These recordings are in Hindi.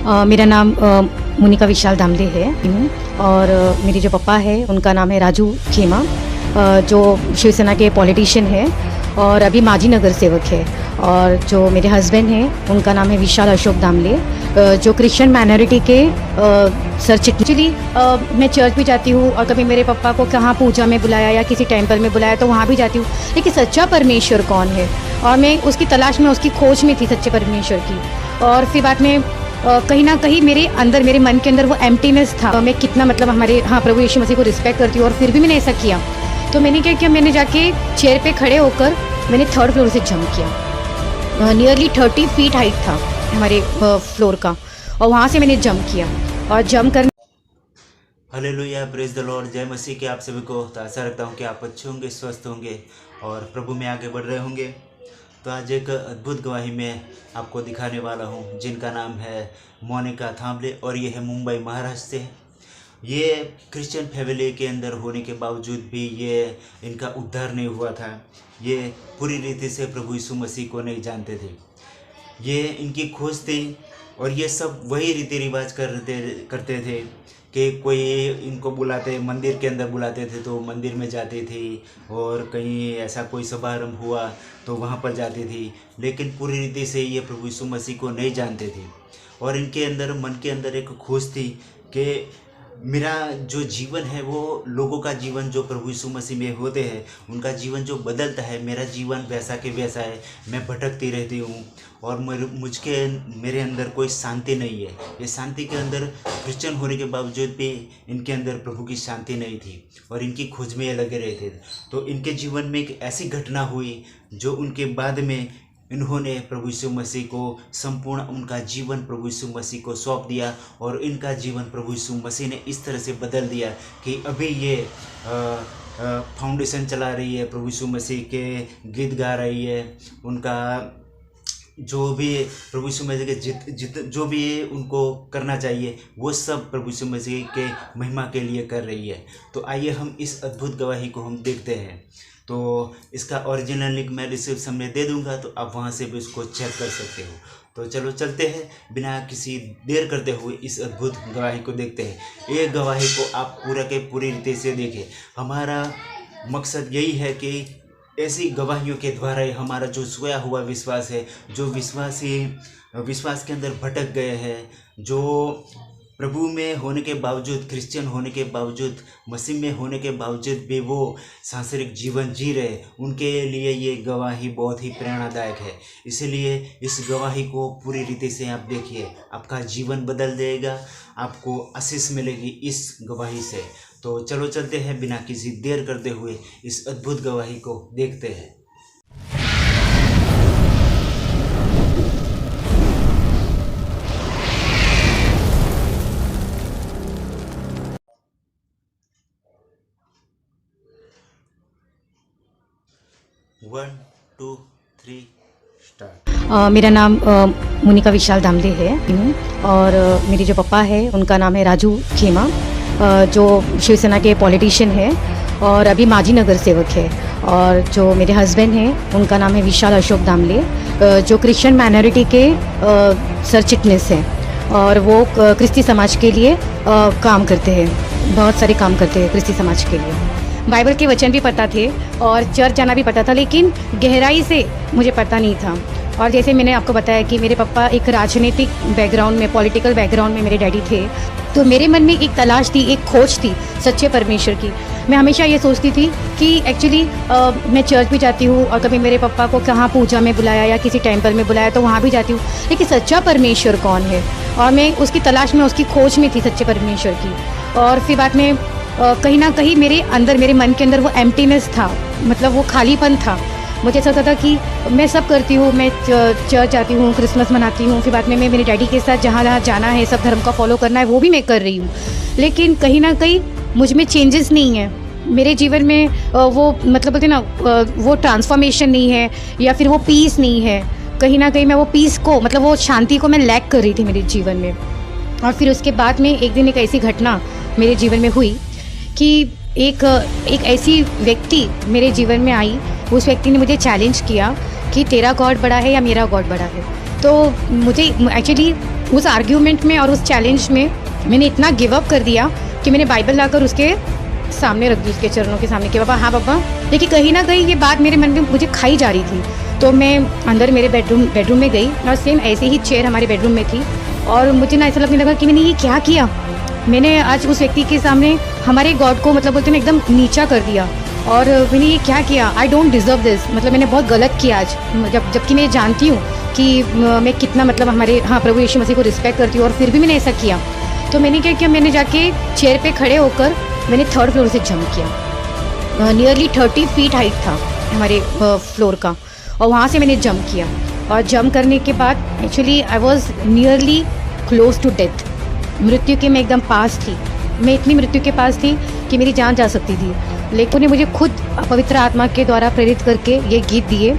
मेरा नाम मोनिका विशाल दामले है और मेरे जो पापा है उनका नाम है राजू खेमा, जो शिवसेना के पॉलिटिशियन है और अभी माजी नगर सेवक है। और जो मेरे हस्बैंड हैं उनका नाम है विशाल अशोक दामले, जो क्रिश्चियन माइनॉरिटी के सर एक्चुअली मैं चर्च भी जाती हूँ और कभी मेरे पापा को कहाँ पूजा में बुलाया या किसी टेंपल में बुलाया तो वहाँ भी जाती हूँ, लेकिन सच्चा परमेश्वर कौन है और मैं उसकी तलाश में, उसकी खोज में थी सच्चे परमेश्वर की। और फिर बाद में कहीं ना कहीं मेरे अंदर, मेरे मन के अंदर वो एम्प्टीनेस था। मैं कितना मतलब हमारे प्रभु यीशु मसीह को रिस्पेक्ट करती हूँ और फिर भी मैंने ऐसा किया। तो मैंने क्या किया, मैंने जाके चेयर पे खड़े होकर मैंने 3rd फ्लोर से जंप किया। नियरली 30 फीट हाइट था हमारे फ्लोर का और वहाँ से मैंने जंप किया और जंप कर हालेलुया, प्रेज द लॉर्ड। जय मसीह के आप सभी को। तो आशा रखता हूँ कि आप अच्छे होंगे, स्वस्थ होंगे और प्रभु में आगे बढ़ रहे होंगे। तो आज एक अद्भुत गवाही में आपको दिखाने वाला हूँ, जिनका नाम है मोनिका थामले और ये है मुंबई महाराष्ट्र से। ये क्रिश्चियन फैमिली के अंदर होने के बावजूद भी ये इनका उद्धार नहीं हुआ था। ये पूरी रीति से प्रभु यीशु मसीह को नहीं जानते थे। ये इनकी खोज थी और ये सब वही रीति रिवाज करते थे कि कोई इनको बुलाते, मंदिर के अंदर बुलाते थे तो मंदिर में जाती थी और कहीं ऐसा कोई समारंभ हुआ तो वहाँ पर जाती थी, लेकिन पूरी रीति से ये प्रभु यीशु मसीह को नहीं जानते थे। और इनके अंदर, मन के अंदर एक खोज थी कि मेरा जो जीवन है वो लोगों का जीवन जो प्रभु यीशु मसीह में होते हैं उनका जीवन जो बदलता है, मेरा जीवन वैसा के वैसा है। मैं भटकती रहती हूँ और मेरे अंदर कोई शांति नहीं है। ये शांति के अंदर क्रिश्चियन होने के बावजूद भी इनके अंदर प्रभु की शांति नहीं थी और इनकी खोज में ये लगे रहते थे। तो इनके जीवन में एक ऐसी घटना हुई जो उनके बाद में इन्होंने प्रभु यीशु मसीह को संपूर्ण उनका जीवन प्रभु यीशु मसीह को सौंप दिया और इनका जीवन प्रभु यीशु मसीह ने इस तरह से बदल दिया कि अभी ये फाउंडेशन चला रही है, प्रभु यीशु मसीह के गीत गा रही है। उनका जो भी प्रभु यीशु मसीह के जो भी उनको करना चाहिए वो सब प्रभु यीशु मसीह के महिमा के लिए कर रही है। तो आइए हम इस अद्भुत गवाही को हम देखते हैं। तो इसका ओरिजिनल लिंक मैं डिस्क्रिप्शन में दे दूंगा, तो आप वहां से भी उसको चेक कर सकते हो। तो चलो चलते हैं, बिना किसी देर करते हुए इस अद्भुत गवाही को देखते हैं। ये गवाही को आप पूरी रीति से देखें। हमारा मकसद यही है कि ऐसी गवाहियों के द्वारा ही हमारा जो सोया हुआ विश्वास है, जो विश्वास के अंदर भटक गए हैं, जो प्रभु में होने के बावजूद, क्रिश्चियन होने के बावजूद, मसीह में होने के बावजूद भी वो सांसारिक जीवन जी रहे, उनके लिए ये गवाही बहुत ही प्रेरणादायक है। इसलिए इस गवाही को पूरी रीति से आप देखिए, आपका जीवन बदल देगा, आपको आशीष मिलेगी इस गवाही से। तो चलो चलते हैं, बिना किसी देर करते हुए इस अद्भुत गवाही को देखते हैं। One two three start. मेरा नाम मोनिका विशाल दामले है और मेरे जो पापा है उनका नाम है राजू खेमा, जो शिवसेना के पॉलिटिशियन है और अभी माजी नगर सेवक है। और जो मेरे हस्बैंड हैं उनका नाम है विशाल अशोक दामले, जो क्रिश्चियन माइनॉरिटी के सर चिटनेस हैं और वो क्रिस्ती समाज के लिए काम करते हैं, बहुत सारे काम करते हैं क्रिस्ती समाज के लिए। बाइबल के वचन भी पता थे और चर्च जाना भी पता था, लेकिन गहराई से मुझे पता नहीं था। और जैसे मैंने आपको बताया कि मेरे पापा एक राजनीतिक बैकग्राउंड में, पॉलिटिकल बैकग्राउंड में मेरे डैडी थे, तो मेरे मन में एक तलाश थी, एक खोज थी सच्चे परमेश्वर की। मैं हमेशा ये सोचती थी कि एक्चुअली मैं चर्च भी जाती हूँ और कभी मेरे पापा को कहाँ पूजा में बुलाया या किसी टेंपल में बुलाया तो वहाँ भी जाती हूँ, लेकिन सच्चा परमेश्वर कौन है और मैं उसकी तलाश में, उसकी खोज में थी सच्चे परमेश्वर की। और फिर बाद में कहीं ना कहीं मेरे अंदर, मेरे मन के अंदर वो एम्प्टीनेस था, मतलब वो खालीपन था। मुझे ऐसा लगता था कि मैं सब करती हूँ, मैं चर्च जाती हूँ, क्रिसमस मनाती हूँ, फिर बाद में मैं मेरे डैडी के साथ जहाँ जहाँ जाना है, सब धर्म का फॉलो करना है, वो भी मैं कर रही हूँ, लेकिन कहीं ना कहीं मुझ में चेंजेस नहीं है। मेरे जीवन में वो मतलब बोलते ना, वो ट्रांसफॉर्मेशन नहीं है या फिर वो पीस नहीं है। कहीं ना कहीं मैं वो पीस को, मतलब वो शांति को मैं लैक कर रही थी मेरे जीवन में। और फिर उसके बाद में एक दिन एक ऐसी घटना मेरे जीवन में हुई कि एक ऐसी व्यक्ति मेरे जीवन में आई। उस व्यक्ति ने मुझे चैलेंज किया कि तेरा गॉड बड़ा है या मेरा गॉड बड़ा है। तो मुझे एक्चुअली उस आर्ग्यूमेंट में और उस चैलेंज में मैंने इतना गिव अप कर दिया कि मैंने बाइबल लाकर उसके सामने रख दी, उसके चरणों के सामने कि पापा, हाँ पापा। लेकिन कहीं ना कहीं ये बात मेरे मन में मुझे खाई जा रही थी। तो मैं अंदर मेरे बेडरूम में गई और सेम ऐसे ही चेयर हमारे बेडरूम में थी और मुझे ना ऐसा लगने लगा कि मैंने ये क्या किया। मैंने आज उस व्यक्ति के सामने हमारे गॉड को मतलब बोलते हैं एकदम नीचा कर दिया और मैंने ये क्या किया। आई डोंट डिजर्व दिस, मतलब मैंने बहुत गलत किया आज, जबकि मैं जानती हूँ कि मैं कितना मतलब हमारे प्रभु यीशु मसीह को रिस्पेक्ट करती हूँ और फिर भी मैंने ऐसा किया। तो मैंने क्या किया, मैंने जाके चेयर पे खड़े होकर मैंने 3rd फ्लोर से जंप किया। नियरली 30 फीट हाइट था हमारे फ्लोर का और वहाँ से मैंने जंप किया। और जंप करने के बाद actually I was nearly close to death, मृत्यु के मैं एकदम पास थी। मैं इतनी मृत्यु के पास थी कि मेरी जान जा सकती थी, लेकिन उन्हें मुझे खुद पवित्र आत्मा के द्वारा प्रेरित करके ये गीत दिए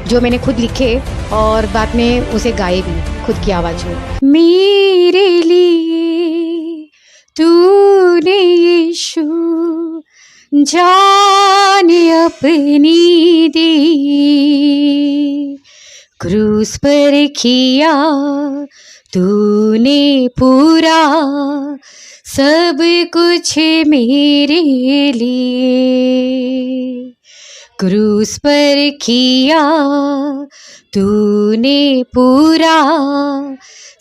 जो मैंने खुद लिखे और बाद में उसे गाए भी खुद की आवाज़ में। मेरे लिए तूने यीशु जान अपनी दी, क्रूस पर किया तूने पूरा सब कुछ मेरे लिए, क्रूस पर किया तूने पूरा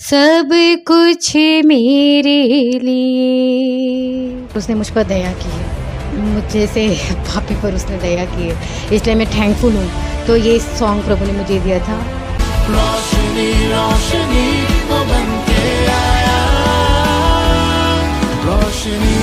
सब कुछ मेरे लिए। उसने मुझ पर दया की है, मुझे से पापी पर उसने दया की है, इसलिए मैं थैंकफुल हूँ। तो ये सॉन्ग प्रभु ने मुझे दिया था। रोशनी रोशनी वो बनके आया, रोशनी।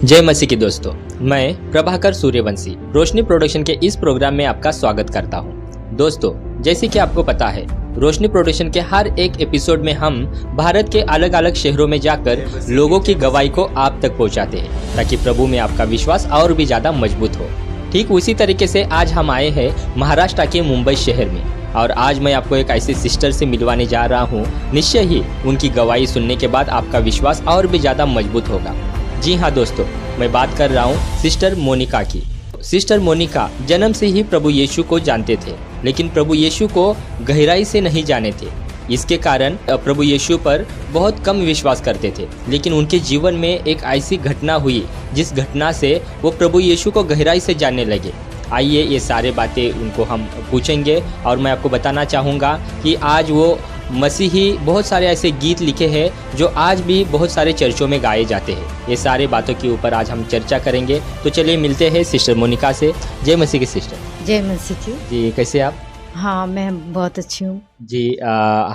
जय मसीह की दोस्तों, मैं प्रभाकर सूर्यवंशी रोशनी प्रोडक्शन के इस प्रोग्राम में आपका स्वागत करता हूं। दोस्तों, जैसे कि आपको पता है, रोशनी प्रोडक्शन के हर एक एपिसोड में हम भारत के अलग अलग शहरों में जाकर लोगों की गवाही को आप तक पहुंचाते हैं ताकि प्रभु में आपका विश्वास और भी ज्यादा मजबूत हो। ठीक उसी तरीके से आज हम आए हैं महाराष्ट्र के मुंबई शहर में और आज मैं आपको एक ऐसी सिस्टर से मिलवाने जा रहा हूँ। निश्चय ही उनकी गवाही सुनने के बाद आपका विश्वास और भी ज्यादा मजबूत होगा। जी हाँ दोस्तों, मैं बात कर रहा हूँ सिस्टर मोनिका की। सिस्टर मोनिका जन्म से ही प्रभु यीशु को जानते थे, लेकिन प्रभु यीशु को गहराई से नहीं जाने थे। इसके कारण प्रभु यीशु पर बहुत कम विश्वास करते थे। लेकिन उनके जीवन में एक ऐसी घटना हुई जिस घटना से वो प्रभु यीशु को गहराई से जानने लगे। आइए ये सारे बातें उनको हम पूछेंगे और मैं आपको बताना चाहूँगा कि आज वो मसीही बहुत सारे ऐसे गीत लिखे हैं जो आज भी बहुत सारे चर्चों में गाए जाते हैं। ये सारे बातों के ऊपर आज हम चर्चा करेंगे। तो चलिए मिलते हैं सिस्टर मोनिका से। जय मसीह की सिस्टर। जय मसीह की। जी, कैसे आप? हाँ, मैं बहुत अच्छी हूँ जी।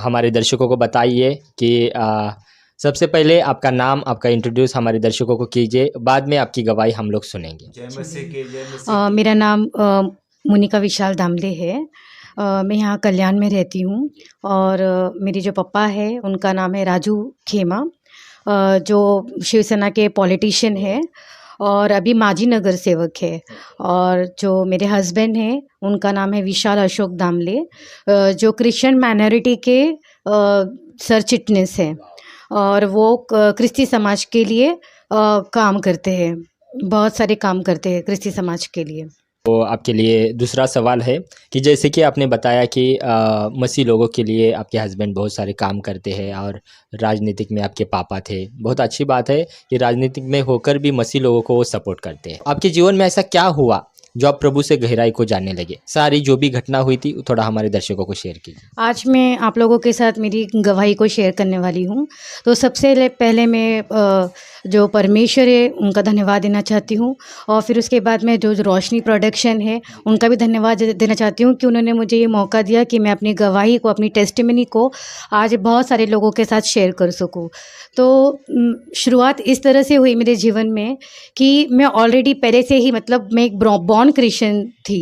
हमारे दर्शकों को बताइए कि सबसे पहले आपका नाम, आपका इंट्रोड्यूस हमारे दर्शकों को कीजिए, बाद में आपकी गवाही हम लोग सुनेंगे। जय मसीह के, जय मसीह। मेरा नाम मोनिका विशाल दामले है। मैं यहाँ कल्याण में रहती हूँ और मेरे जो पापा है उनका नाम है राजू खेमा, जो शिवसेना के पॉलिटिशियन है और अभी माजी नगर सेवक है। और जो मेरे हस्बैंड हैं उनका नाम है विशाल अशोक दामले, जो क्रिश्चियन माइनॉरिटी के सर चिटनेस हैं और वो क्रिस्ती समाज के लिए काम करते हैं, बहुत सारे काम करते हैं क्रिस्ती समाज के लिए। तो आपके लिए दूसरा सवाल है कि जैसे कि आपने बताया कि मसीह लोगों के लिए आपके हस्बैंड बहुत सारे काम करते हैं और राजनीतिक में आपके पापा थे। बहुत अच्छी बात है कि राजनीतिक में होकर भी मसीह लोगों को वो सपोर्ट करते हैं। आपके जीवन में ऐसा क्या हुआ जो आप प्रभु से गहराई को जानने लगे? सारी जो भी घटना हुई थी थोड़ा हमारे दर्शकों को शेयर कीजिए। आज मैं आप लोगों के साथ मेरी गवाही को शेयर करने वाली हूँ। तो सबसे पहले मैं जो परमेश्वर है उनका धन्यवाद देना चाहती हूँ और फिर उसके बाद में जो रोशनी प्रोडक्शन है उनका भी धन्यवाद देना चाहती हूँ कि उन्होंने मुझे ये मौका दिया कि मैं अपनी गवाही को, अपनी टेस्टिमनी को आज बहुत सारे लोगों के साथ शेयर कर सकूँ। तो शुरुआत इस तरह से हुई मेरे जीवन में कि मैं ऑलरेडी पहले से ही मतलब मैं एक बॉर्न क्रिश्चियन थी।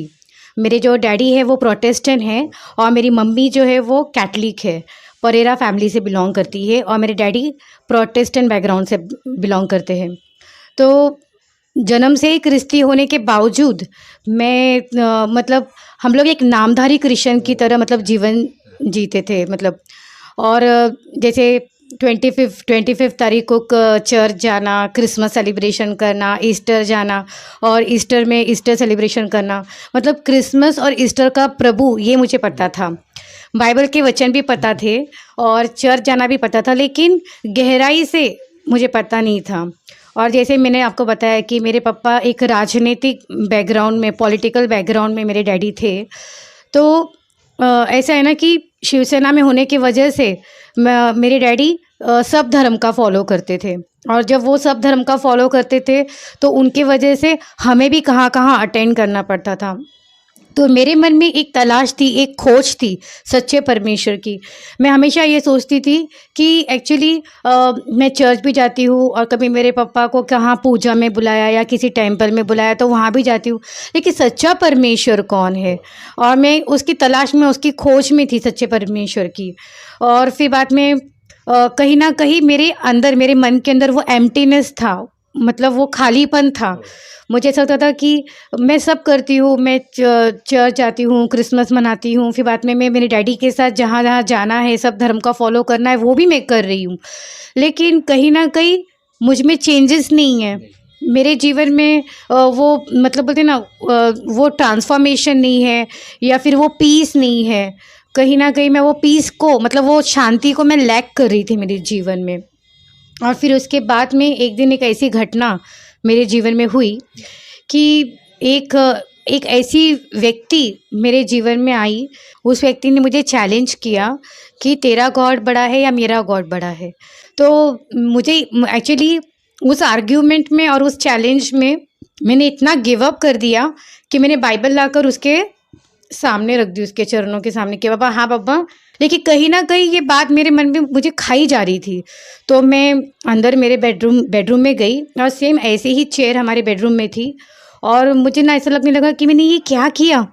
मेरे जो डैडी है वो प्रोटेस्टेंट हैं और मेरी मम्मी जो है वो कैथलिक है, परेरा फैमिली से बिलोंग करती है और मेरे डैडी प्रोटेस्टेंट बैकग्राउंड से बिलोंग करते हैं। तो जन्म से ही क्रिस्ती होने के बावजूद मैं मतलब हम लोग एक नामधारी क्रिश्चियन की तरह मतलब जीवन जीते थे मतलब। और जैसे 25 तारीख को चर्च जाना, क्रिसमस सेलिब्रेशन करना, ईस्टर जाना और ईस्टर में ईस्टर सेलिब्रेशन करना, मतलब क्रिसमस और ईस्टर का प्रभु ये मुझे पता था, बाइबल के वचन भी पता थे और चर्च जाना भी पता था, लेकिन गहराई से मुझे पता नहीं था। और जैसे मैंने आपको बताया कि मेरे पापा एक राजनीतिक बैकग्राउंड में, पॉलिटिकल बैकग्राउंड में मेरे डैडी थे, तो ऐसा है ना कि शिवसेना में होने की वजह से मेरे डैडी सब धर्म का फॉलो करते थे, और जब वो सब धर्म का फॉलो करते थे तो उनके वजह से हमें भी कहाँ कहाँ अटेंड करना पड़ता था। तो मेरे मन में एक तलाश थी, एक खोज थी सच्चे परमेश्वर की। मैं हमेशा ये सोचती थी कि एक्चुअली मैं चर्च भी जाती हूँ और कभी मेरे पापा को कहाँ पूजा में बुलाया या किसी टेंपल में बुलाया तो वहाँ भी जाती हूँ, लेकिन सच्चा परमेश्वर कौन है, और मैं उसकी तलाश में, उसकी खोज में थी सच्चे परमेश्वर की। और फिर बाद में कहीं ना कहीं मेरे अंदर, मेरे मन के अंदर वो एम्प्टीनेस था, मतलब वो खालीपन था। मुझे ऐसा लगता था कि मैं सब करती हूँ, मैं चर्च जाती हूँ, क्रिसमस मनाती हूँ, फिर बाद में मैं मेरे डैडी के साथ जहाँ जहाँ जाना है, सब धर्म का फॉलो करना है, वो भी मैं कर रही हूँ, लेकिन कहीं ना कहीं मुझ में चेंजेस नहीं है। मेरे जीवन में वो मतलब बोलते हैं ना, वो ट्रांसफॉर्मेशन नहीं है या फिर वो पीस नहीं है। कहीं ना कहीं मैं वो पीस को, मतलब वो शांति को मैं लैक कर रही थी मेरे जीवन में। और फिर उसके बाद में एक दिन एक ऐसी घटना मेरे जीवन में हुई कि एक ऐसी व्यक्ति मेरे जीवन में आई। उस व्यक्ति ने मुझे चैलेंज किया कि तेरा गॉड बड़ा है या मेरा गॉड बड़ा है। तो मुझे एक्चुअली उस आर्ग्यूमेंट में और उस चैलेंज में मैंने इतना गिव अप कर दिया कि मैंने बाइबल लाकर उसके सामने रख दी, उसके चरणों के सामने, कि बाबा हाँ बाबा। लेकिन कहीं ना कहीं ये बात मेरे मन में मुझे खाई जा रही थी। तो मैं अंदर मेरे बेडरूम में गई और सेम ऐसे ही चेयर हमारे बेडरूम में थी, और मुझे ना ऐसा लगने लगा कि मैंने ये क्या किया।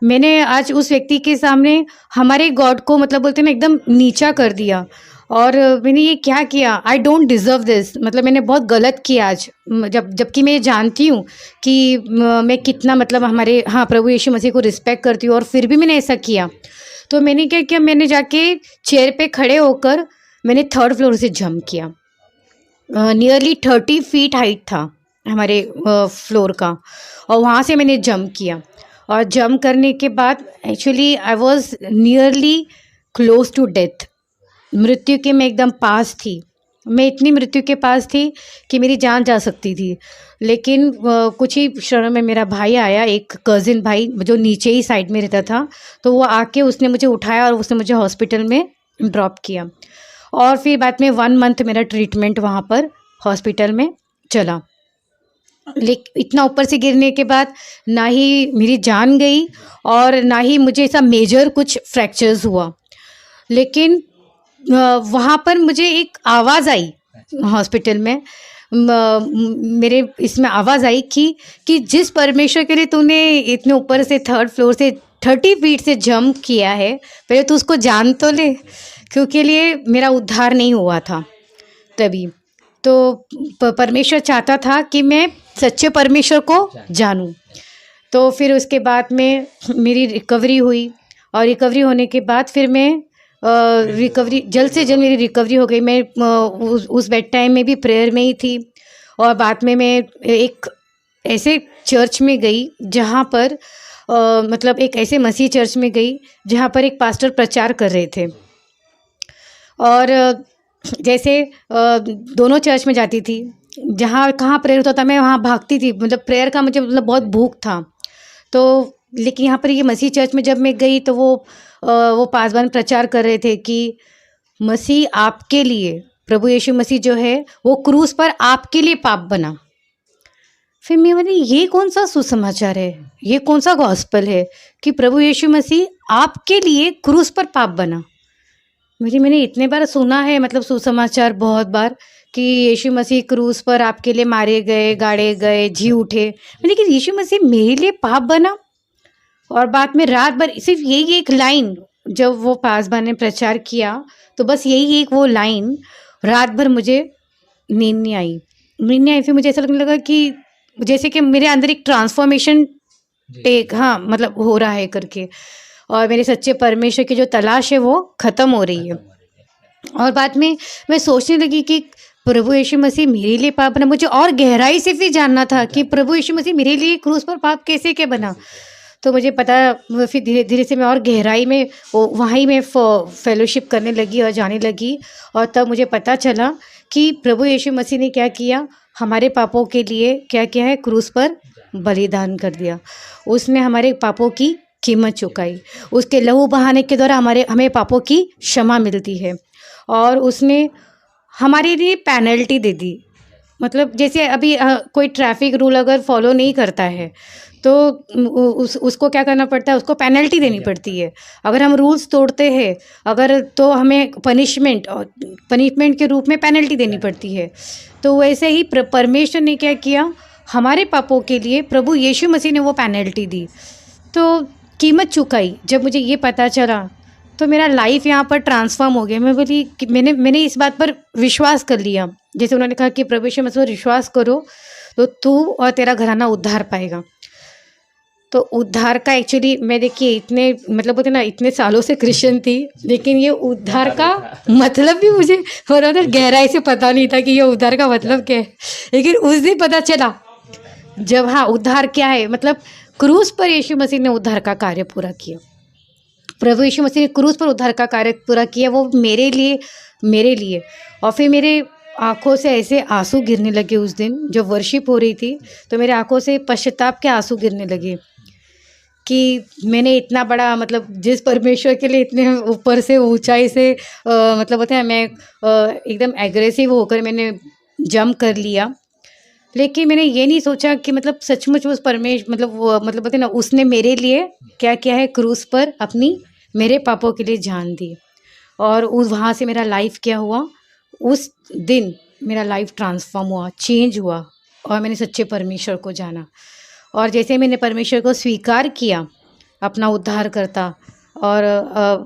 मैंने आज उस व्यक्ति के सामने हमारे गॉड को, मतलब बोलते हैं ना, एकदम नीचा कर दिया, और मैंने ये क्या किया। आई डोंट डिज़र्व दिस, मतलब मैंने बहुत गलत किया आज, जबकि मैं जानती हूँ कि मैं कितना, मतलब हमारे प्रभु यीशु मसीह को रिस्पेक्ट करती हूँ, और फिर भी मैंने ऐसा किया। तो मैंने क्या किया, मैंने जाके चेयर पे खड़े होकर मैंने 3rd फ्लोर से जंप किया। नियरली 30 फीट हाइट था हमारे फ्लोर का, और वहाँ से मैंने जंप किया। और जंप करने के बाद actually I was nearly close to death, मृत्यु के मैं एकदम पास थी। मैं इतनी मृत्यु के पास थी कि मेरी जान जा सकती थी। लेकिन कुछ ही क्षण में मेरा भाई आया, एक कज़िन भाई जो नीचे ही साइड में रहता था, तो वो आके उसने मुझे उठाया और उसने मुझे हॉस्पिटल में ड्रॉप किया। और फिर बाद में 1 मंथ मेरा ट्रीटमेंट वहाँ पर हॉस्पिटल में चला। लेकिन इतना ऊपर से गिरने के बाद ना ही मेरी जान गई और ना ही मुझे ऐसा मेजर कुछ फ्रैक्चर्स हुआ। लेकिन वहाँ पर मुझे एक आवाज़ आई हॉस्पिटल में, मेरे इसमें आवाज़ आई कि जिस परमेश्वर के लिए तूने इतने ऊपर से 3rd फ्लोर से 30 फीट से जंप किया है, पहले तो उसको जान तो ले, क्योंकि लिए मेरा उद्धार नहीं हुआ था तभी। तो परमेश्वर चाहता था कि मैं सच्चे परमेश्वर को जानूं। तो फिर उसके बाद में मेरी रिकवरी हुई, और रिकवरी होने के बाद फिर मैं रिकवरी, जल्द से जल्द मेरी रिकवरी हो गई। मैं उस बेड टाइम में भी प्रेयर में ही थी, और बाद में मैं एक ऐसे चर्च में गई जहाँ पर मतलब एक ऐसे मसीह चर्च में गई जहाँ पर एक पास्टर प्रचार कर रहे थे। और जैसे दोनों चर्च में जाती थी, जहाँ कहाँ प्रेयर होता था मैं वहाँ भागती थी, मतलब प्रेयर का मुझे मतलब बहुत भूख था। तो लेकिन यहाँ पर ये मसीह चर्च में जब मैं गई तो वो पासवान प्रचार कर रहे थे कि मसीह आपके लिए, प्रभु यीशु मसीह जो है वो क्रूस पर आपके लिए पाप बना। फिर मैं बोली ये कौन सा सुसमाचार है, ये कौन सा गॉस्पेल है कि प्रभु यीशु मसीह आपके लिए क्रूस पर पाप बना। मैंने इतने बार सुना है, मतलब सुसमाचार बहुत बार, कि यीशु मसीह क्रूस पर आपके लिए मारे गए, गाड़े गए, जी उठे। लेकिन यीशु मसीह मेरे लिए पाप बना। और बाद में रात भर सिर्फ यही एक लाइन, जब वो पासवान ने प्रचार किया तो बस यही एक वो लाइन, रात भर मुझे नींद नहीं आई। फिर मुझे ऐसा लगने लगा कि जैसे कि मेरे अंदर एक ट्रांसफॉर्मेशन मतलब हो रहा है करके, और मेरे सच्चे परमेश्वर की जो तलाश है वो ख़त्म हो रही है। और बाद में मैं सोचने लगी कि प्रभु यीशु मसीह मेरे लिए पाप बना। मुझे और गहराई से फिर जानना था कि प्रभु यीशु मसीह मेरे लिए क्रूस पर पाप कैसे क्या बना। तो मुझे पता, फिर धीरे धीरे से मैं और गहराई में वहीं में फेलोशिप करने लगी और जाने लगी। और तब मुझे पता चला कि प्रभु यीशु मसीह ने क्या किया, हमारे पापों के लिए क्या किया है, क्रूस पर बलिदान कर दिया। उसने हमारे पापों की कीमत चुकाई। उसके लहू बहाने के द्वारा हमें पापों की क्षमा मिलती है। और उसने हमारे लिए पेनल्टी दे दी। मतलब जैसे अभी कोई ट्रैफिक रूल अगर फॉलो नहीं करता है तो उसको क्या करना पड़ता है, उसको पेनल्टी देनी पड़ती है। अगर हम रूल्स तोड़ते हैं अगर, तो हमें पनिशमेंट के रूप में पेनल्टी देनी पड़ती है। तो वैसे ही परमेश्वर ने क्या किया, हमारे पापों के लिए प्रभु यीशु मसीह ने वो पेनल्टी दी, तो कीमत चुकाई। जब मुझे ये पता चला तो मेरा लाइफ यहाँ पर ट्रांसफॉर्म हो गया। मैं बोली कि मैंने इस बात पर विश्वास कर लिया। जैसे उन्होंने कहा कि प्रभु यीशु मसीह पर विश्वास करो तो तू और तेरा घराना उद्धार पाएगा। तो उद्धार का एक्चुअली मैं देखिए इतने मतलब बोलते ना, इतने सालों से क्रिश्चियन थी, लेकिन ये उद्धार का मतलब भी मुझे बराबर गहराई से पता नहीं था कि ये उद्धार का मतलब क्या है। लेकिन उस दिन पता चला जब, हाँ, उद्धार क्या है। मतलब क्रूस पर यीशु मसीह ने उद्धार का कार्य पूरा किया। प्रभु यीशु मसीह ने क्रूस पर उद्धार का कार्य पूरा किया, वो मेरे लिए। और फिर मेरे आँखों से ऐसे आंसू गिरने लगे उस दिन जब वर्शिप हो रही थी, तो मेरे आँखों से पश्चाताप के आंसू गिरने लगे कि मैंने इतना बड़ा, मतलब जिस परमेश्वर के लिए इतने ऊपर से ऊंचाई से मतलब होता है, मैं एकदम एग्रेसिव होकर मैंने जंप कर लिया। लेकिन मैंने ये नहीं सोचा कि मतलब सचमुच उस मतलब होता है ना, उसने मेरे लिए क्या किया है, क्रूस पर मेरे पापों के लिए जान दी। और वहाँ से मेरा लाइफ क्या हुआ, उस दिन मेरा लाइफ ट्रांसफॉर्म हुआ, चेंज हुआ, और मैंने सच्चे परमेश्वर को जाना। और जैसे मैंने परमेश्वर को स्वीकार किया अपना उद्धार करता, और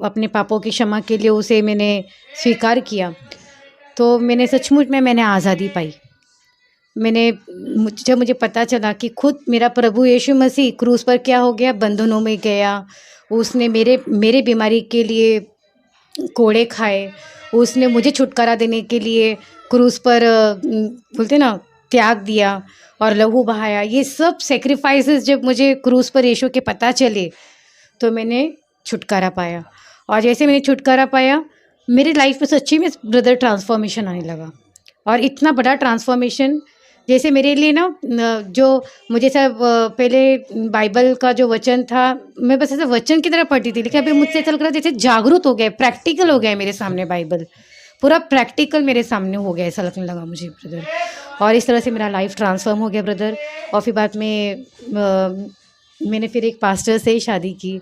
अपने पापों की क्षमा के लिए उसे मैंने स्वीकार किया, तो मैंने सचमुच में मैंने आज़ादी पाई। जब मुझे पता चला कि खुद मेरा प्रभु यीशु मसीह क्रूस पर क्या हो गया, बंधनों में गया। उसने मेरे बीमारी के लिए कोड़े खाए, उसने मुझे छुटकारा देने के लिए क्रूस पर बोलते ना त्याग दिया और लहू बहाया। ये सब सेक्रीफाइसेस जब मुझे क्रूस पर यीशु के पता चले तो मैंने छुटकारा पाया। और जैसे मैंने छुटकारा पाया, मेरी लाइफ में सच्ची में ब्रदर ट्रांसफॉर्मेशन आने लगा। और इतना बड़ा ट्रांसफॉर्मेशन, जैसे मेरे लिए ना, जो मुझे सब पहले बाइबल का जो वचन था, मैं बस ऐसे वचन की तरह पढ़ती थी, लेकिन अभी मुझसे ऐसा लग रहा है जैसे जागरूक हो गया, प्रैक्टिकल हो गया मेरे सामने। बाइबल पूरा प्रैक्टिकल मेरे सामने हो गया, ऐसा लगने लगा मुझे ब्रदर। और इस तरह से मेरा लाइफ ट्रांसफॉर्म हो गया ब्रदर। और फिर बाद में मैंने फिर एक पास्टर से ही शादी की,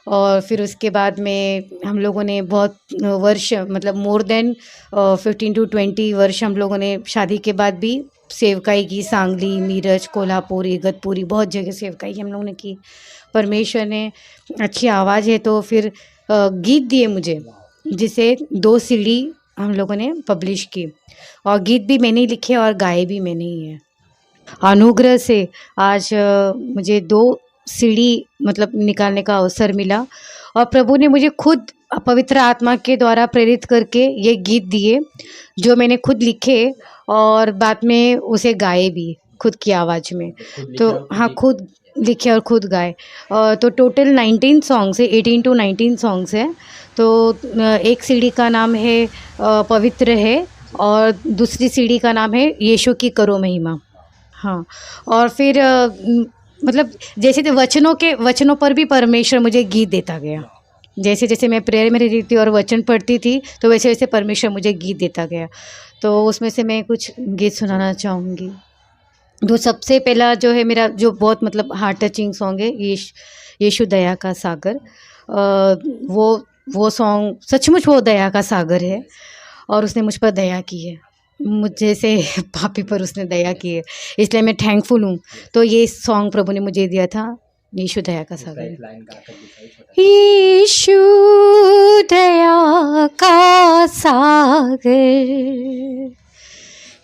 और फिर उसके बाद में हम लोगों ने बहुत वर्ष, मतलब मोर देन 15 to 20 वर्ष हम लोगों ने शादी के बाद भी सेवकाई की। सांगली, मीरज, कोल्हापुर, इगतपुरी, बहुत जगह सेवकाई हम लोगों ने की। परमेश्वर ने अच्छी आवाज़ है तो फिर गीत दिए मुझे, जिसे 2 सीडी हम लोगों ने पब्लिश की, और गीत भी मैंने ही लिखे और गाए भी मैंने ही है। अनुग्रह से आज मुझे 2 सीडी मतलब निकालने का अवसर मिला, और प्रभु ने मुझे खुद पवित्र आत्मा के द्वारा प्रेरित करके ये गीत दिए, जो मैंने खुद लिखे और बाद में उसे गाए भी खुद की आवाज़ में। तो हाँ, खुद लिखे और खुद गाए। तो टोटल 19 सॉन्ग्स है, 18 to 19 सॉन्ग्स है। तो एक सीडी का नाम है पवित्र है, और दूसरी सीडी का नाम है यीशु की करो महिमा। हाँ, और फिर मतलब जैसे वचनों पर भी परमेश्वर मुझे गीत देता गया। जैसे जैसे मैं प्रेयर में रहती थी और वचन पढ़ती थी, तो वैसे वैसे परमेश्वर मुझे गीत देता गया। तो उसमें से मैं कुछ गीत सुनाना चाहूँगी। तो सबसे पहला जो है मेरा, जो बहुत मतलब हार्ट टचिंग सॉन्ग है, यीशु दया का सागर। वो सॉन्ग सचमुच वो दया का सागर है, और उसने मुझ पर दया की है, मुझे से पापी पर उसने दया की है, इसलिए मैं थैंकफुल हूँ। तो ये सॉन्ग प्रभु ने मुझे दिया था, यीशु दया का सागर। यीशु दया का सागर,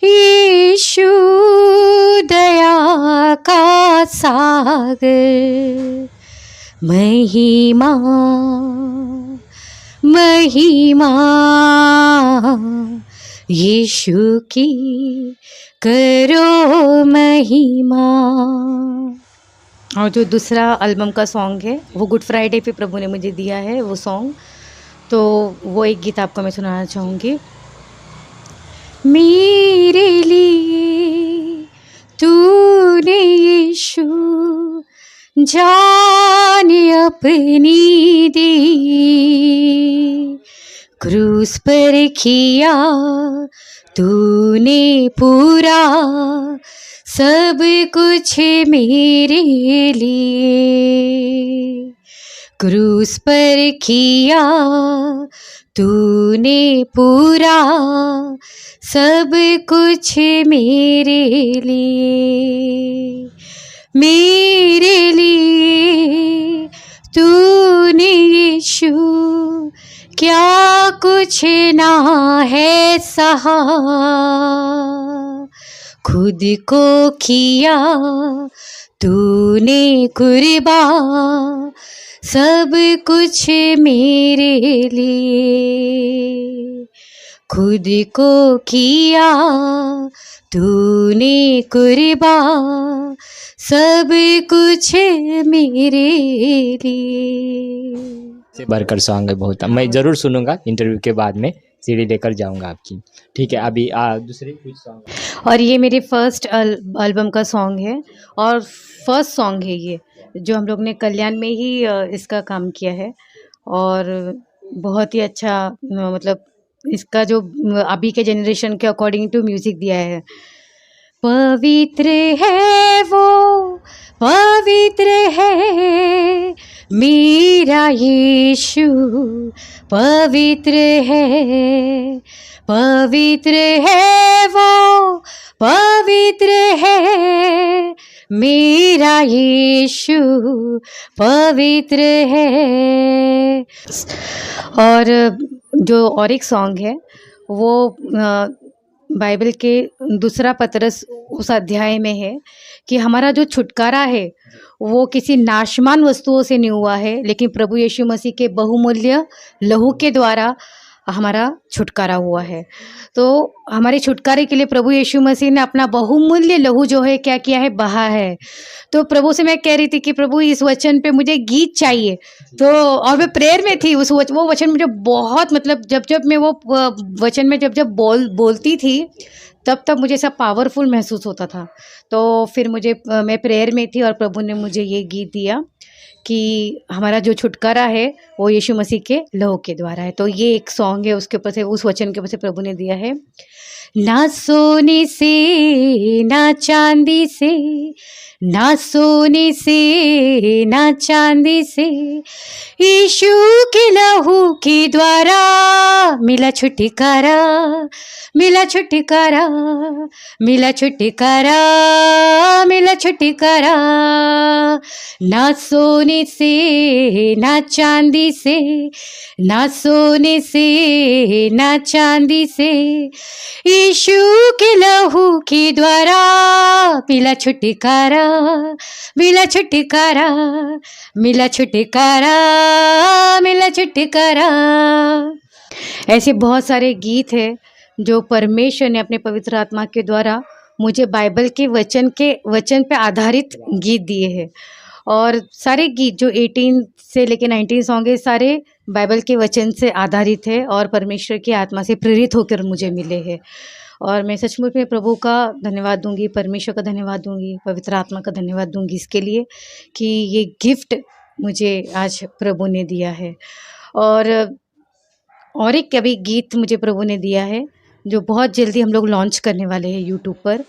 यीशु दया का सागर, महिमा महिमा, यीशु की करो महिमा। और जो दूसरा एल्बम का सॉन्ग है वो गुड फ्राइडे पे प्रभु ने मुझे दिया है वो सॉन्ग, तो वो एक गीत आपको मैं सुनाना चाहूँगी। मेरे लिए तूने यीशु जान अपनी दी, क्रूस पर किया तूने पूरा सब कुछ मेरे लिए, क्रूस पर किया तूने पूरा सब कुछ मेरे लिए। मेरे लिए तूने यीशु क्या कुछ ना है सहा, खुद को किया तूने कुर्बान सब कुछ मेरे लिए, खुद को किया तूने कुर्बान सब कुछ मेरे लिए। से भरकर सॉन्ग है बहुत, मैं ज़रूर सुनूंगा, इंटरव्यू के बाद में सीडी लेकर जाऊंगा आपकी। ठीक है, अभी दूसरे कुछ सॉन्ग। और ये मेरे फर्स्ट एल्बम का सॉन्ग है और फर्स्ट सॉन्ग है ये, जो हम लोग ने कल्याण में ही इसका काम किया है और बहुत ही अच्छा मतलब इसका जो अभी के जनरेशन के अकॉर्डिंग टू म्यूज़िक दिया है। पवित्र है वो, पवित्र है मेरा यीशु, पवित्र है, पवित्र है वो, पवित्र है मेरा यीशु, पवित्र है। और जो और एक सॉन्ग है वो बाइबल के दूसरा पतरस उस अध्याय में है कि हमारा जो छुटकारा है वो किसी नाशमान वस्तुओं से नहीं हुआ है, लेकिन प्रभु यीशु मसीह के बहुमूल्य लहू के द्वारा हमारा छुटकारा हुआ है। तो हमारे छुटकारे के लिए प्रभु यीशु मसीह ने अपना बहुमूल्य लहू जो है क्या किया है, बहा है। तो प्रभु से मैं कह रही थी कि प्रभु इस वचन पे मुझे गीत चाहिए, तो और मैं प्रेयर में थी वो वचन मुझे बहुत मतलब जब मैं वो वचन में जब बोलती थी तब मुझे सब पावरफुल महसूस होता था। तो फिर मैं प्रेयर में थी और प्रभु ने मुझे ये गीत दिया कि हमारा जो छुटकारा है वो यीशु मसीह के लहू के द्वारा है। तो ये एक सॉन्ग है, उसके ऊपर से उस वचन के ऊपर से प्रभु ने दिया है। ना सोने से ना चांदी से, ना सोने से ना चांदी से, यीशु के लहू के द्वारा मिला छुटकारा, मिला छुटकारा, मिला छुटकारा, मिला छुटकारा। ना सोने से ना चांदी से, ना सोने से ना चांदी से, यीशु के लहू के द्वारा मिला छुटकारा, मिला छुटकारा, मिला छुटकारा, मिला छुटकारा। ऐसे बहुत सारे गीत हैं जो परमेश्वर ने अपने पवित्र आत्मा के द्वारा मुझे बाइबल के वचन पे आधारित गीत दिए हैं। और सारे गीत जो 18 से लेकर 19 सॉन्ग है सारे बाइबल के वचन से आधारित है और परमेश्वर की आत्मा से प्रेरित होकर मुझे मिले हैं। और मैं सचमुच में प्रभु का धन्यवाद दूंगी, परमेश्वर का धन्यवाद दूंगी, पवित्र आत्मा का धन्यवाद दूंगी इसके लिए कि ये गिफ्ट मुझे आज प्रभु ने दिया है। और एक कभी गीत मुझे प्रभु ने दिया है जो बहुत जल्दी हम लोग लॉन्च करने वाले हैं यूट्यूब पर,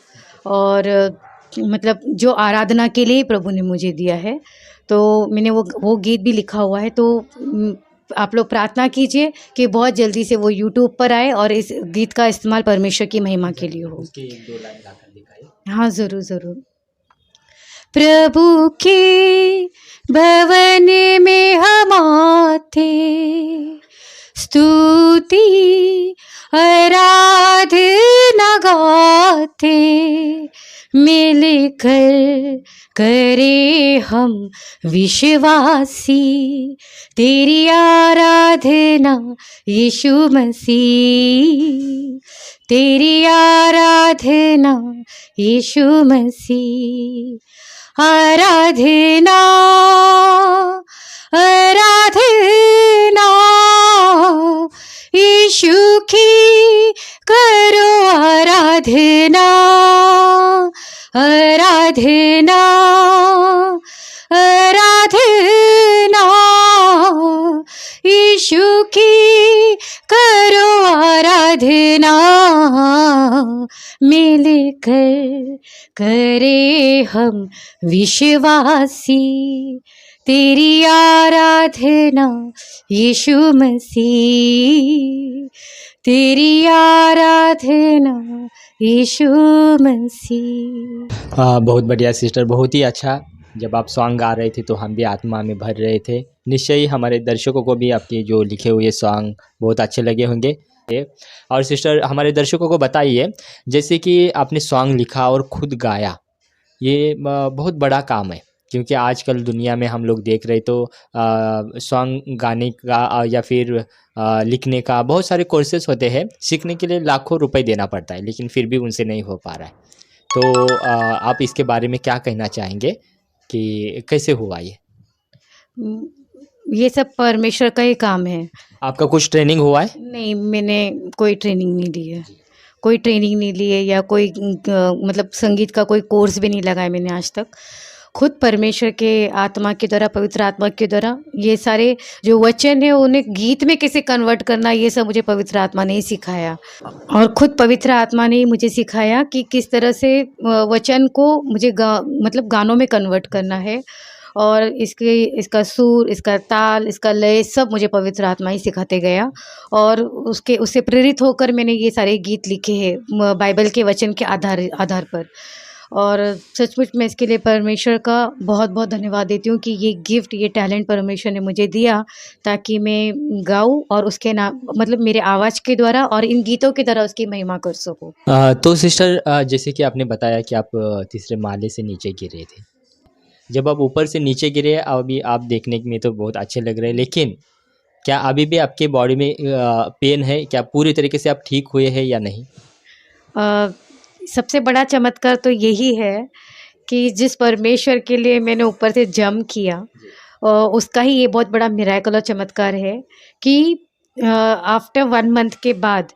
और मतलब जो आराधना के लिए प्रभु ने मुझे दिया है। तो मैंने वो गीत भी लिखा हुआ है, तो आप लोग प्रार्थना कीजिए कि बहुत जल्दी से वो यूट्यूब पर आए और इस गीत का इस्तेमाल परमेश्वर की महिमा के लिए हो। उसके 1-2 लाइन गाकर दिखाइए। हाँ, ज़रूर ज़रूर। प्रभु के भवन में हम आते, स्तुति आराधना गाते, मिलकर करे हम विश्वासी तेरी आराधना यीशु मसीह, तेरी आराधना यीशु मसीह। आराधना आराधना यीशु की करो आराधना, आराधना आराधना यीशु की करो आराधना, मिलकर करे हम विश्वासी तेरी आराधना यीशु मसीह, तेरी आराधना यीशु मसीह। बहुत बढ़िया सिस्टर, बहुत ही अच्छा। जब आप सॉन्ग गा रहे थे तो हम भी आत्मा में भर रहे थे। निश्चय ही हमारे दर्शकों को भी आपके जो लिखे हुए सॉन्ग बहुत अच्छे लगे होंगे। और सिस्टर, हमारे दर्शकों को बताइए, जैसे कि आपने सॉन्ग लिखा और खुद गाया, ये बहुत बड़ा काम है, क्योंकि आजकल दुनिया में हम लोग देख रहे तो सॉन्ग गाने का या फिर लिखने का बहुत सारे कोर्सेज होते हैं, सीखने के लिए लाखों रुपए देना पड़ता है, लेकिन फिर भी उनसे नहीं हो पा रहा है। तो आप इसके बारे में क्या कहना चाहेंगे कि कैसे हुआ ये? ये सब परमेश्वर का ही काम है। आपका कुछ ट्रेनिंग हुआ है? नहीं, मैंने कोई ट्रेनिंग नहीं ली है, कोई ट्रेनिंग नहीं ली है, या कोई मतलब संगीत का कोई कोर्स भी नहीं लगाया मैंने आज तक। खुद परमेश्वर के आत्मा के द्वारा, पवित्र आत्मा के द्वारा ये सारे जो वचन है उन्हें गीत में कैसे कन्वर्ट करना, ये सब मुझे पवित्र आत्मा ने ही सिखाया। और खुद पवित्र आत्मा ने ही मुझे सिखाया कि किस तरह से वचन को मुझे मतलब गानों में कन्वर्ट करना है। और इसका सुर, इसका ताल, इसका लय सब मुझे पवित्र आत्मा ही सिखाते गया। और उससे प्रेरित होकर मैंने ये सारे गीत लिखे हैं बाइबल के वचन के आधार पर। और सचमुच मैं इसके लिए परमेश्वर का बहुत बहुत धन्यवाद देती हूँ कि ये गिफ्ट, ये टैलेंट परमेश्वर ने मुझे दिया ताकि मैं गाऊँ और उसके नाम मतलब मेरे आवाज़ के द्वारा और इन गीतों के द्वारा उसकी महिमा कर सकूँ। तो सिस्टर, जैसे कि आपने बताया कि आप तीसरे माले से नीचे गिरे थे। जब आप ऊपर से नीचे गिरे, अभी आप देखने में तो बहुत अच्छे लग रहे हैं, लेकिन क्या अभी भी आपके बॉडी में पेन है? क्या पूरी तरीके से आप ठीक हुए हैं या नहीं? सबसे बड़ा चमत्कार तो यही है कि जिस परमेश्वर के लिए मैंने ऊपर से जंप किया, उसका ही ये बहुत बड़ा मिरेकल और चमत्कार है कि आफ्टर 1 मंथ के बाद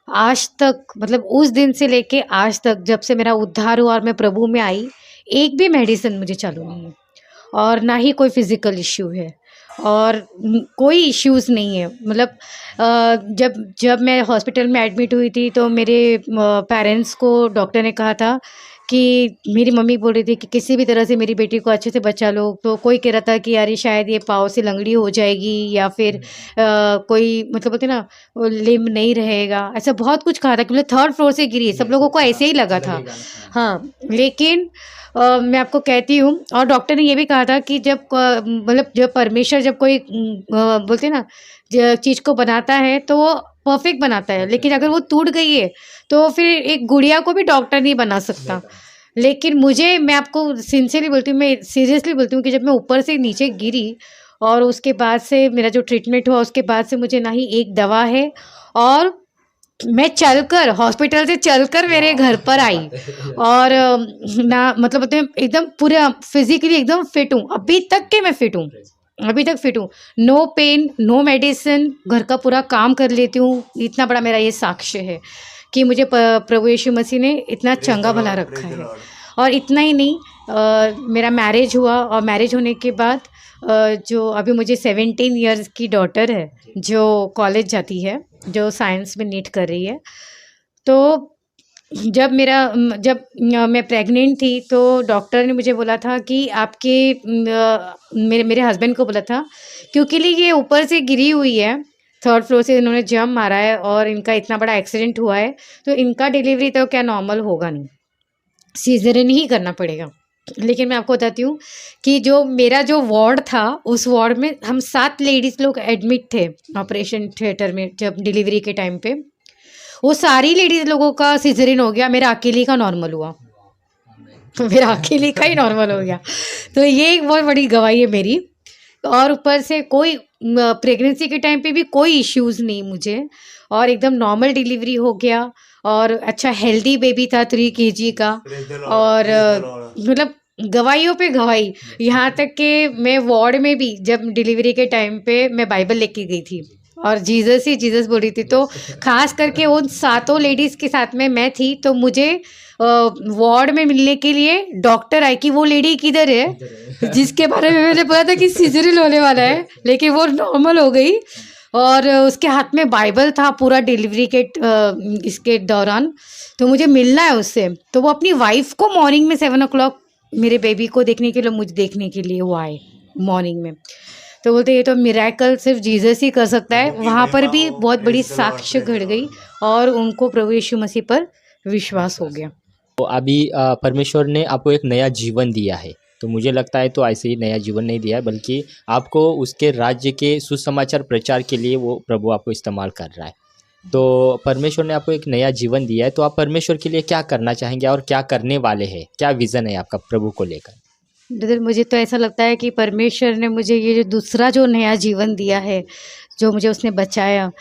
आज तक, मतलब उस दिन से लेके आज तक जब से मेरा उद्धार हुआ और मैं प्रभु में आई, एक भी मेडिसिन मुझे चालू नहीं है और ना ही कोई फिज़िकल इश्यू है और कोई इश्यूज़ नहीं है। मतलब जब मैं हॉस्पिटल में एडमिट हुई थी तो मेरे पेरेंट्स को डॉक्टर ने कहा था कि मेरी मम्मी बोल रही थी कि किसी भी तरह से मेरी बेटी को अच्छे से बचा लो। तो कोई कह रहा था कि यार शायद ये पाँव से लंगड़ी हो जाएगी या फिर कोई मतलब बोलते ना लिम्ब नहीं रहेगा, ऐसा बहुत कुछ कहा था कि 3rd फ्लोर से गिरी। सब लोगों को ऐसे ही लगा था। हाँ, लेकिन मैं आपको कहती हूँ, और डॉक्टर ने ये भी कहा था कि जब मतलब जब परमेश्वर जब कोई बोलते ना चीज़ को बनाता है तो वो परफेक्ट बनाता है, लेकिन अगर वो टूट गई है तो फिर एक गुड़िया को भी डॉक्टर नहीं बना सकता। लेकिन मैं आपको सिंसियरली बोलती हूँ, मैं सीरियसली बोलती हूँ कि जब मैं ऊपर से नीचे गिरी और उसके बाद से मेरा जो ट्रीटमेंट हुआ, उसके बाद से मुझे ना ही एक दवा है और मैं चलकर हॉस्पिटल से चलकर मेरे घर पर आई और ना मतलब बोलते हैं एकदम पूरा फिजिकली एकदम फिट हूँ। अभी तक के मैं फिट हूँ, अभी तक फिट हूँ। नो पेन, नो मेडिसिन, घर का पूरा काम कर लेती हूँ। इतना बड़ा मेरा ये साक्ष्य है कि मुझे प्रभु यीशु मसीह ने इतना चंगा भला रखा है। और इतना ही नहीं, मेरा मैरिज हुआ और मैरिज होने के बाद जो अभी मुझे 17 इयर्स की डॉटर है जो कॉलेज जाती है, जो साइंस में नीट कर रही है। तो जब मैं प्रेग्नेंट थी तो डॉक्टर ने मुझे बोला था कि आपके मेरे हस्बैंड को बोला था, क्योंकि ये ऊपर से गिरी हुई है, 3rd फ्लोर से इन्होंने जंप मारा है और इनका इतना बड़ा एक्सीडेंट हुआ है, तो इनका डिलीवरी तो क्या नॉर्मल होगा नहीं, सीजरियन ही करना पड़ेगा। लेकिन मैं आपको बताती हूँ कि जो मेरा जो वार्ड था, उस वार्ड में हम 7 लेडीज़ लोग एडमिट थे ऑपरेशन थिएटर में। जब डिलीवरी के टाइम पे वो सारी लेडीज़ लोगों का सीजरियन हो गया, मेरा अकेले का नॉर्मल हुआ। तो मेरा अकेले का ही नॉर्मल हो गया। तो ये एक बहुत बड़ी गवाही है मेरी। और ऊपर से कोई प्रेगनेंसी के टाइम पे भी कोई इश्यूज़ नहीं मुझे, और एकदम नॉर्मल डिलीवरी हो गया, और अच्छा हेल्दी बेबी था 3 केजी का। और मतलब गवाहियों पे गवाही, यहाँ तक कि मैं वार्ड में भी जब डिलीवरी के टाइम पे मैं बाइबल लेके गई थी और जीसस ही जीसस बोल रही थी। तो खास करके उन 7 लेडीज़ के साथ में मैं थी, तो मुझे वार्ड में मिलने के लिए डॉक्टर आई कि वो लेडी किधर है, जिसके बारे में मैंने पता था कि सीजरियन होने वाला है, लेकिन वो नॉर्मल हो गई। और उसके हाथ में बाइबल था पूरा डिलीवरी के इसके दौरान, तो मुझे मिलना है उससे। तो वो अपनी वाइफ को मॉर्निंग में 7 o'clock मेरे बेबी को देखने के लिए, मुझे देखने के लिए वो आए मॉर्निंग में। तो बोलते ये तो मिरेकल सिर्फ जीसस ही कर सकता है। वहाँ पर भी बहुत बड़ी साक्ष्य घट गई और उनको प्रभु यीशु मसीह पर विश्वास हो गया। तो अभी परमेश्वर ने आपको एक नया जीवन दिया है, तो मुझे लगता है तो ऐसे ही नया जीवन नहीं दिया है, बल्कि आपको उसके राज्य के सुसमाचार प्रचार के लिए वो प्रभु आपको इस्तेमाल कर रहा है। तो परमेश्वर ने आपको एक नया जीवन दिया है, तो आप परमेश्वर के लिए क्या करना चाहेंगे और क्या करने वाले हैं? क्या विज़न है आपका प्रभु को लेकर? ब्रदर, मुझे तो ऐसा लगता है कि परमेश्वर ने मुझे ये जो दूसरा जो नया जीवन दिया है, जो मुझे उसने बचाया,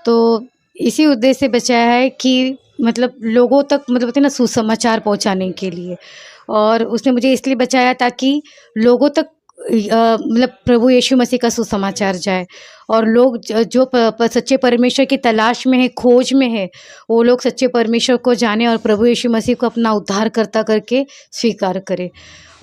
तो इसी उद्देश्य से बचाया है कि मतलब लोगों तक, मतलब होते हैं ना, सुसमाचार पहुंचाने के लिए। और उसने मुझे इसलिए बचाया ताकि लोगों तक मतलब प्रभु यीशु मसीह का सुसमाचार जाए, और लोग जो सच्चे परमेश्वर की तलाश में है, खोज में है, वो लोग सच्चे परमेश्वर को जाने और प्रभु यीशु मसीह को अपना उद्धारकर्ता करके स्वीकार करे।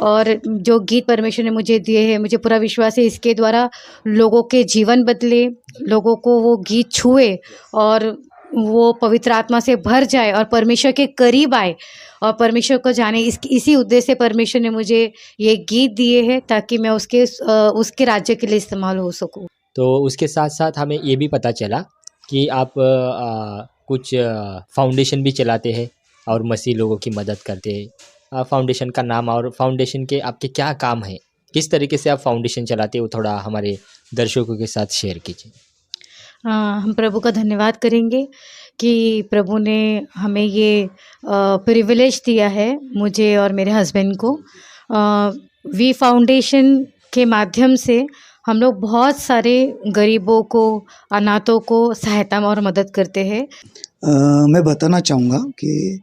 और जो गीत परमेश्वर ने मुझे दिए हैं, मुझे पूरा विश्वास है इसके द्वारा लोगों के जीवन बदले, लोगों को वो गीत छुए और वो पवित्र आत्मा से भर जाए और परमेश्वर के करीब आए और परमेश्वर को जाने। इसी उद्देश्य से परमेश्वर ने मुझे ये गीत दिए हैं ताकि मैं उसके राज्य के लिए इस्तेमाल हो सकूं। तो उसके साथ साथ हमें ये भी पता चला कि आप कुछ फाउंडेशन भी चलाते हैं और मसीह लोगों की मदद करते हैं। फाउंडेशन का नाम और फाउंडेशन के आपके क्या काम है, किस तरीके से आप फाउंडेशन चलाते हो, थोड़ा हमारे दर्शकों के साथ शेयर कीजिए। हम प्रभु का धन्यवाद करेंगे कि प्रभु ने हमें ये प्रिविलेज दिया है, मुझे और मेरे हस्बैंड को। वी फाउंडेशन के माध्यम से हम लोग बहुत सारे गरीबों को, अनाथों को सहायता और मदद करते हैं। मैं बताना चाहूँगा कि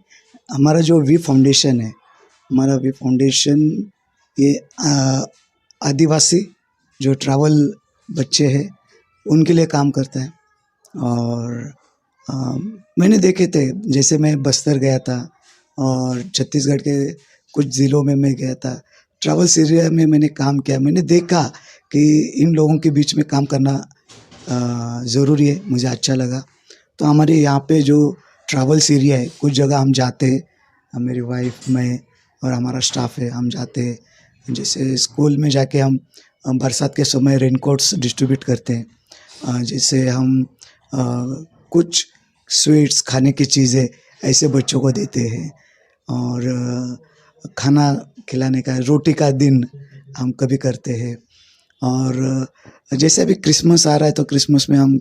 हमारा जो वी फाउंडेशन है, हमारा वी फाउंडेशन ये आदिवासी जो ट्रैवल बच्चे हैं उनके लिए काम करता है। और मैंने देखे थे, जैसे मैं बस्तर गया था और छत्तीसगढ़ के कुछ ज़िलों में मैं गया था, ट्रैवल्स एरिया में मैंने काम किया। मैंने देखा कि इन लोगों के बीच में काम करना ज़रूरी है, मुझे अच्छा लगा। तो हमारे यहाँ पे जो ट्रैवल्स एरिया है, कुछ जगह हम जाते हैं, मेरी वाइफ, मैं और हमारा स्टाफ है, हम जाते हैं। जैसे स्कूल में जाके हम बरसात के समय रेनकोट्स डिस्ट्रीब्यूट करते हैं। जैसे हम कुछ स्वीट्स, खाने की चीज़ें ऐसे बच्चों को देते हैं। और खाना खिलाने का, रोटी का दिन हम कभी करते हैं। और जैसे अभी क्रिसमस आ रहा है तो क्रिसमस में हम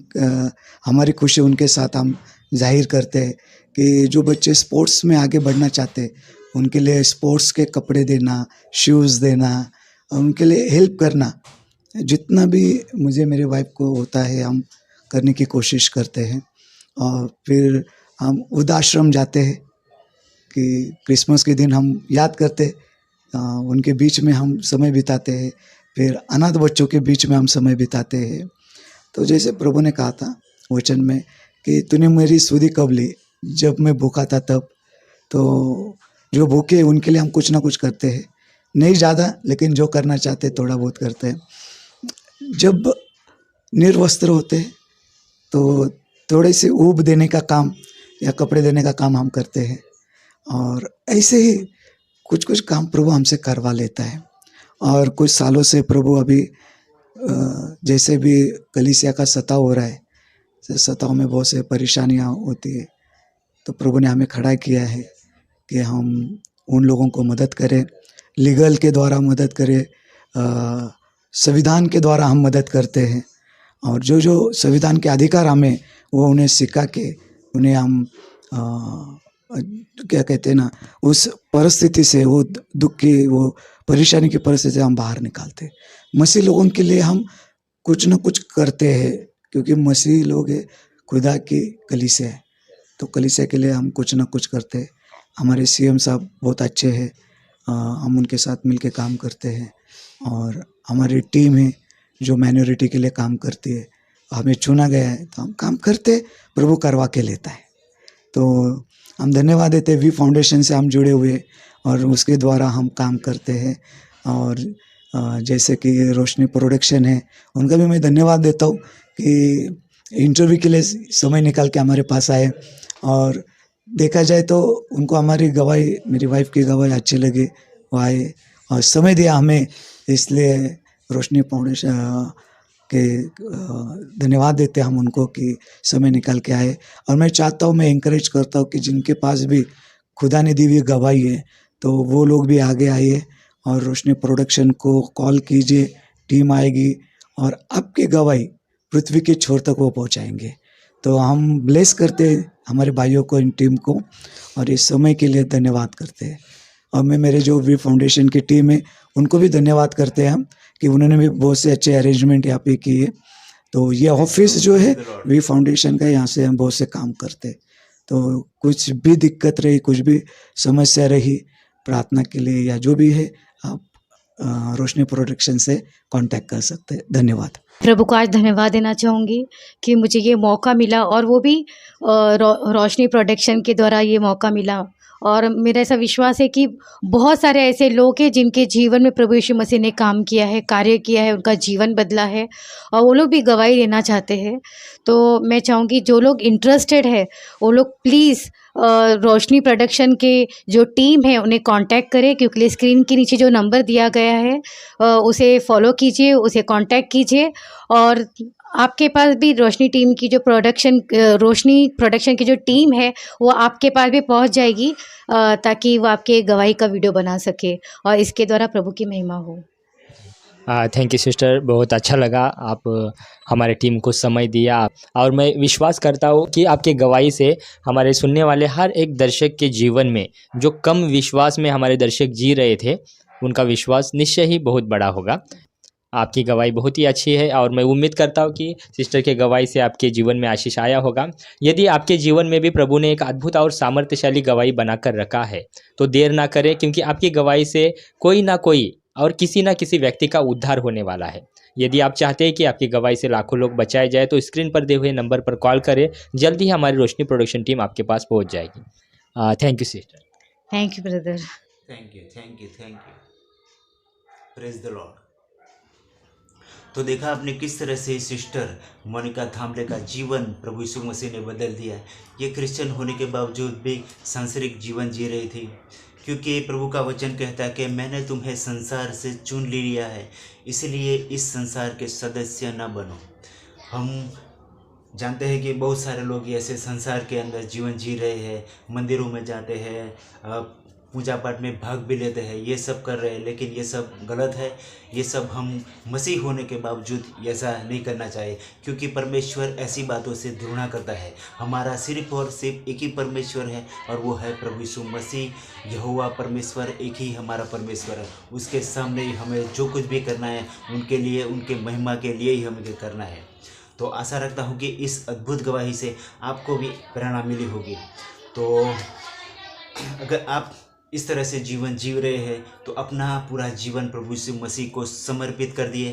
हमारी खुशी उनके साथ हम जाहिर करते हैं कि जो बच्चे स्पोर्ट्स में आगे बढ़ना चाहते हैं उनके लिए स्पोर्ट्स के कपड़े देना, शूज़ देना, उनके लिए हेल्प करना, जितना भी मुझे मेरे वाइफ को होता है हम करने की कोशिश करते हैं। और फिर हम वृद्धाश्रम जाते हैं कि क्रिसमस के दिन हम याद करते, उनके बीच में हम समय बिताते हैं। फिर अनाथ बच्चों के बीच में हम समय बिताते हैं। तो जैसे प्रभु ने कहा था वचन में कि तूने मेरी सुधि कब ली, जब मैं भूखा था तब। तो जो भूखे उनके लिए हम कुछ ना कुछ करते हैं, नहीं ज़्यादा, लेकिन जो करना चाहते थोड़ा बहुत करते हैं। जब निर्वस्त्र होते हैं तो थोड़े से ऊब देने का काम या कपड़े देने का काम हम करते हैं। और ऐसे ही कुछ कुछ काम प्रभु हमसे करवा लेता है। और कुछ सालों से प्रभु अभी जैसे भी कलीसिया का सताव हो रहा है, सताव में बहुत से परेशानियां होती है, तो प्रभु ने हमें खड़ा किया है कि हम उन लोगों को मदद करें, लीगल के द्वारा मदद करें, संविधान के द्वारा हम मदद करते हैं। और जो जो संविधान के अधिकार हमें, वो उन्हें सिखा के उन्हें हम क्या कहते हैं ना, उस परिस्थिति से, वो दुख की, वो परेशानी की परिस्थिति से हम बाहर निकालते। मसीह लोगों के लिए हम कुछ न कुछ करते हैं, क्योंकि मसीह लोग है खुदा की कलीसिया है, तो कलीसिया के लिए हम कुछ न कुछ करते हैं। हमारे सीएम साहब बहुत अच्छे हैं, हम उनके साथ मिलके काम करते हैं। और हमारी टीम है जो माइनॉरिटी के लिए काम करती है, हमें चुना गया है तो हम काम करते, प्रभु करवा के लेता है। तो हम धन्यवाद देते हैं, वी फाउंडेशन से हम जुड़े हुए और उसके द्वारा हम काम करते हैं। और जैसे कि रोशनी प्रोडक्शन है, उनका भी मैं धन्यवाद देता हूँ कि इंटरव्यू के लिए समय निकाल के हमारे पास आए। और देखा जाए तो उनको हमारी गवाही, मेरी वाइफ की गवाही अच्छी लगी, वो आए और समय दिया हमें, इसलिए रोशनी फाउंडेशन के धन्यवाद देते हैं हम उनको कि समय निकाल के आए। और मैं चाहता हूँ, मैं इंकरेज करता हूँ कि जिनके पास भी खुदा ने दी हुई गवाही है तो वो लोग भी आगे आइए और रोशनी प्रोडक्शन को कॉल कीजिए, टीम आएगी और आपकी गवाही पृथ्वी के छोर तक वो पहुँचाएंगे। तो हम ब्लेस करते हैं हमारे भाइयों को, इन टीम को, और इस समय के लिए धन्यवाद करते हैं। और मैं मेरे जो वी फाउंडेशन की टीम है उनको भी धन्यवाद करते हैं हम कि उन्होंने भी बहुत से अच्छे अरेंजमेंट यहाँ पे किए। तो ये ऑफिस जो है वी फाउंडेशन का, यहाँ से हम बहुत से काम करते हैं। तो कुछ भी दिक्कत रही, कुछ भी समस्या रही प्रार्थना के लिए या जो भी है, आप रोशनी प्रोडक्शन से कांटेक्ट कर सकते हैं। धन्यवाद। प्रभु को आज धन्यवाद देना चाहूँगी कि मुझे ये मौका मिला, और वो भी रोशनी प्रोडक्शन के द्वारा ये मौका मिला। और मेरा ऐसा विश्वास है कि बहुत सारे ऐसे लोग हैं जिनके जीवन में प्रभु यीशु मसीह ने काम किया है, कार्य किया है, उनका जीवन बदला है, और वो लोग भी गवाही देना चाहते हैं। तो मैं चाहूँगी जो लोग इंटरेस्टेड है वो लोग प्लीज़ रोशनी प्रोडक्शन के जो टीम है उन्हें कांटेक्ट करें, क्योंकि स्क्रीन के नीचे जो नंबर दिया गया है उसे फॉलो कीजिए, उसे कांटेक्ट कीजिए। और आपके पास भी रोशनी टीम की जो रोशनी प्रोडक्शन की जो टीम है वो आपके पास भी पहुंच जाएगी, ताकि वो आपके गवाही का वीडियो बना सके और इसके द्वारा प्रभु की महिमा हो। थैंक यू सिस्टर, बहुत अच्छा लगा आप हमारे टीम को समय दिया। और मैं विश्वास करता हूँ कि आपके गवाही से हमारे सुनने वाले हर एक दर्शक के जीवन में, जो कम विश्वास में हमारे दर्शक जी रहे थे, उनका विश्वास निश्चय ही बहुत बड़ा होगा। आपकी गवाही बहुत ही अच्छी है और मैं उम्मीद करता हूँ कि सिस्टर के गवाही से आपके जीवन में आशीष आया होगा। यदि आपके जीवन में भी प्रभु ने एक अद्भुत और सामर्थ्यशाली गवाही बनाकर रखा है तो देर ना करें, क्योंकि आपकी गवाही से कोई ना कोई और किसी ना किसी व्यक्ति का उद्धार होने वाला है। यदि आप चाहते हैं कि आपकी गवाही से लाखों लोग बचाए जाए तो स्क्रीन पर दिए हुए नंबर पर कॉल करें, जल्दी ही हमारी रोशनी प्रोडक्शन टीम आपके पास पहुँच जाएगी। Thank you sister. Thank you brother. Thank you, thank you, thank you. Praise the Lord. तो देखा आपने किस तरह से सिस्टर मोनिका थामले का जीवन प्रभु यीशु मसीह ने बदल दिया। ये क्रिश्चियन होने के बावजूद भी सांसारिक जीवन जी रही थी, क्योंकि प्रभु का वचन कहता है कि मैंने तुम्हें संसार से चुन लिया है, इसलिए इस संसार के सदस्य न बनो। हम जानते हैं कि बहुत सारे लोग ऐसे संसार के अंदर जीवन जी रहे हैं, मंदिरों में जाते हैं, पूजा पाठ में भाग भी लेते हैं, ये सब कर रहे हैं, लेकिन ये सब गलत है। ये सब हम मसीह होने के बावजूद ऐसा नहीं करना चाहिए, क्योंकि परमेश्वर ऐसी बातों से घृणा करता है। हमारा सिर्फ और सिर्फ एक ही परमेश्वर है और वो है प्रभु यीशु मसीह। यहोवा परमेश्वर एक ही हमारा परमेश्वर है। उसके सामने हमें जो कुछ भी करना है उनके लिए, उनके महिमा के लिए ही हमें करना है। तो आशा रखता हूँ कि इस अद्भुत गवाही से आपको भी प्रेरणा मिली होगी। तो अगर आप इस तरह से जीवन जी रहे हैं तो अपना पूरा जीवन प्रभु यीशु मसीह को समर्पित कर दिए,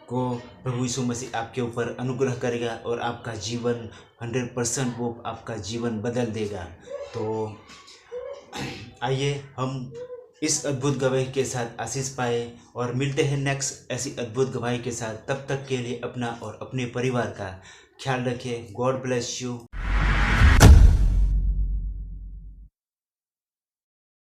को प्रभु यीशु मसीह आपके ऊपर अनुग्रह करेगा और आपका जीवन 100% वो आपका जीवन बदल देगा। तो आइए हम इस अद्भुत गवाही के साथ आशीष पाए और मिलते हैं नेक्स्ट ऐसी अद्भुत गवाही के साथ। तब तक के लिए अपना और अपने परिवार का ख्याल रखिए। God bless you.